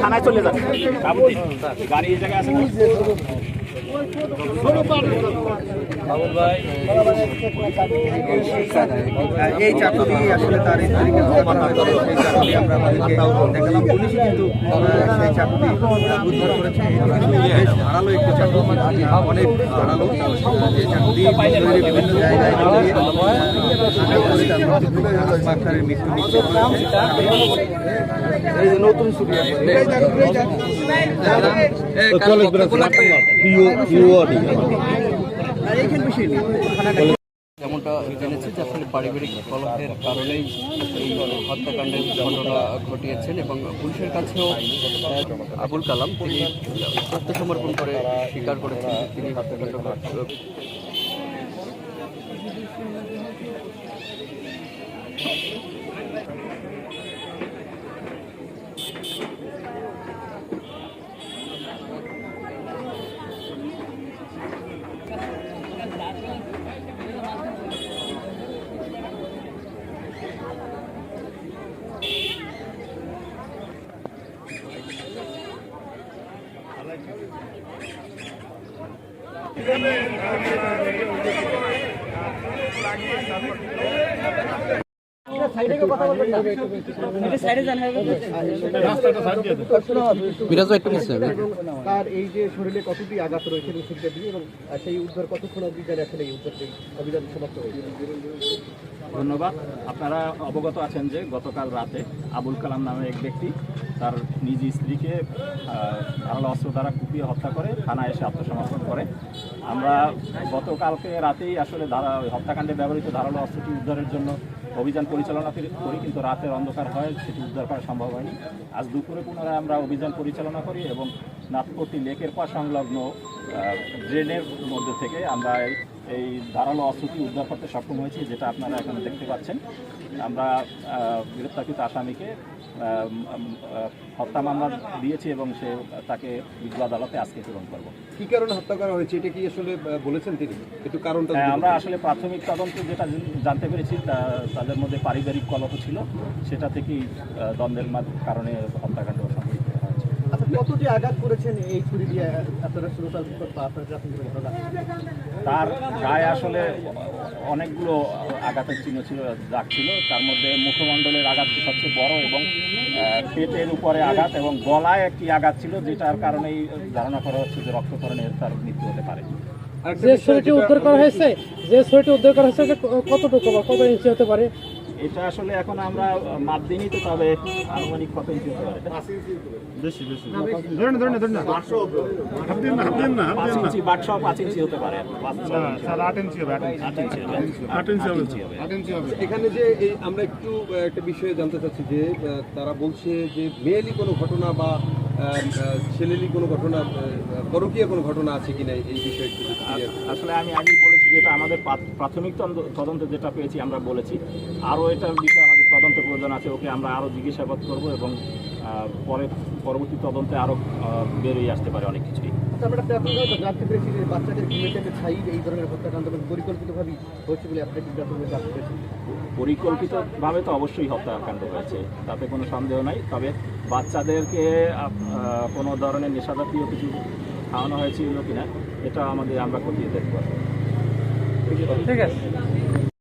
থানায় চলে যান গাড়ি এই জায়গায় আছে। এই চাকরি আসলে তার এই তারিখে আমরা দেখালাম। পুলিশ কিন্তু সেই চাকরি উদ্ধার করেছে। ধারালো একটি চাকরি, অনেক ধারালো যে চাকরি বিভিন্ন জায়গায় ডাক্তারের মৃত্যু নতুন যেমনটা জেনেছি যে আসলে পারিবারিক কলহের কারণেই এই হত্যাকাণ্ডের ঘটনা ঘটিয়েছেন এবং পুলিশের কাছেও আবুল কালাম তিনি আত্মসমর্পণ করে স্বীকার করেছেন যে তিনি হত্যাকাণ্ড তার এই যে শরীরে কতটি আঘাত রয়েছে এবং সেই উদ্ধার কতক্ষণ অভিযানে আসলে এই অভিযান সমাপ্ত হয়েছে? ধন্যবাদ। আপনারা অবগত আছেন যে গতকাল রাতে আবুল কালাম নামে এক ব্যক্তি তার নিজ স্ত্রীকে ধারালো অস্ত্র দ্বারা কুপিয়ে হত্যা করে থানায় এসে আত্মসমর্পণ করে। আমরা গতকালকে রাতেই আসলে হত্যাকাণ্ডে ব্যবহৃত ধারালো অস্ত্রটি উদ্ধারের জন্য অভিযান পরিচালনা করি, কিন্তু রাতের অন্ধকার হয় সেটি উদ্ধার করা সম্ভব হয়নি। আজ দুপুরে পুনরায় আমরা অভিযান পরিচালনা করি এবং নাথপট্টি লেকের পাশ সংলগ্ন ড্রেনের মধ্যে থেকে আমরা এই ধারালো অস্ত্রটি উদ্ধার করতে সক্ষম হয়েছি, যেটা আপনারা এখানে দেখতে পাচ্ছেন। আমরা গ্রেপ্তারকৃত আসামিকে হত্যা মামলা দিয়েছি এবং তাকে বিজ্ঞ আদালতে আজকে প্রেরণ করব। কী কারণে হত্যা করা হয়েছে এটা কি আসলে বলেছেন তিনি? একটু কারণটা আমরা আসলে প্রাথমিক তদন্তে যেটা জানতে পেরেছি তাদের মধ্যে পারিবারিক কলহ ছিল, সেটা থেকেই দ্বন্দ্বের কারণে হত্যাকাণ্ড সংঘটিত হয়েছে। কতটি আঘাত করেছেন এই ছুরি দিয়ে আপনারা তার গায়ে আসলে অনেকগুলো আঘাতের চিহ্ন ছিল, দাগ ছিল। তার মধ্যে মুখমণ্ডলের আঘাত সবচেয়ে বড় এবং পেটের উপরে আঘাত এবং গলায় একটি আঘাত ছিল, যেটার কারণেই ধারণা করা হচ্ছে যে রক্তক্ষরণে তার মৃত্যু হতে পারে। যে ছুরিটি উদ্ধার করা হয়েছে কতটুকু বা কত ইঞ্চি হতে পারে? এটা আসলে এখন আমরা মাপ দিইনি তো, তবে আনুমানিক কত ইঞ্চি হতে পারে? বেশি 5 ইঞ্চি হতে পারে। এখানে যে আমরা একটা বিষয়ে জানতে চাচ্ছি যে তারা বলছে যে মেয়েলি কোনো ঘটনা বা ছেলেলি কোনো ঘটনা, পরকীয় কোনো ঘটনা আছে কিনা এই বিষয়ে একটু। আসলে আমি আগেই বলেছি যেটা আমাদের প্রাথমিক তদন্তে যেটা পেয়েছি আমরা বলেছি, আরও এটার বিষয়ে আমাদের তদন্তের প্রয়োজন আছে। ওকে আমরা আরও জিজ্ঞাসাবাদ করবো এবং পরবর্তী তদন্তে আরও বেরিয়ে আসতে পারে অনেক কিছুই। আমরা জানতে পেরেছি যে বাচ্চাদের ছাই এই ধরনের হত্যাকাণ্ড পরিকল্পিতভাবেই হচ্ছে বলে আপনারা কি জানতে পেরেছেন? পরিকল্পিতভাবে তো অবশ্যই হত্যাকাণ্ড হয়েছে, তাতে কোনো সন্দেহ নাই। তবে বাচ্চাদেরকে কোনো ধরনের নেশাজাতীয় কিছু খাওয়ানো হয়েছিল কিনা এটা আমরা খতিয়ে দেখব। ঠিক আছে।